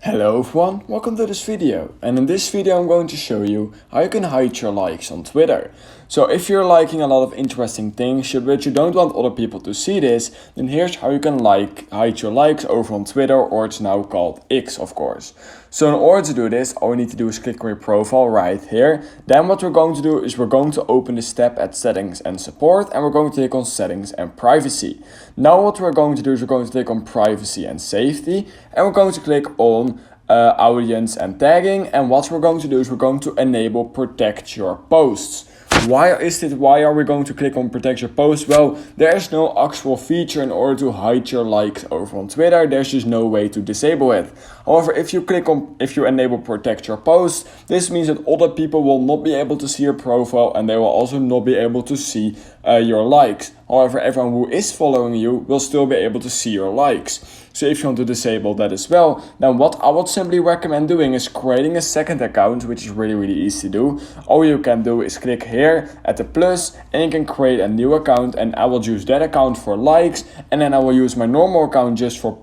Hello everyone, welcome to this video, and in this video I'm going to show you how you can hide your likes on Twitter. So if you're liking a lot of interesting things but you don't want other people to see this, then here's how you can hide your likes over on Twitter, or it's now called X of course. So in order to do this, all we need to do is click on your profile right here. Then what we're going to do is we're going to open this tab at Settings and Support, and we're going to click on Settings and Privacy. Now what we're going to do is we're going to click on Privacy and Safety, and we're going to click on audience and tagging, and what we're going to do is we're going to enable protect your posts. Why are we going to click on protect your posts? Well, there is no actual feature in order to hide your likes over on Twitter. There's just no way to disable it. However, if you enable protect your posts, this means that other people will not be able to see your profile, and they will also not be able to see your likes. However, everyone who is following you will still be able to see your likes. So if you want to disable that as well, then what I would simply recommend doing is creating a second account, which is really easy to do. All you can do is click here at the plus, and you can create a new account, and I will use that account for likes, and then I will use my normal account just for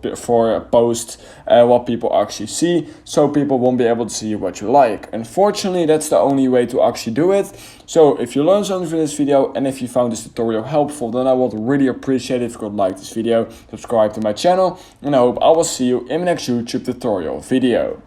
posts, what people actually see, so people won't be able to see what you like. Unfortunately, that's the only way to actually do it. So if you learned something from this video, and if you found this tutorial helpful, then I would really appreciate it if you could like this video, subscribe to my channel, and I hope I will see you in my next YouTube tutorial video.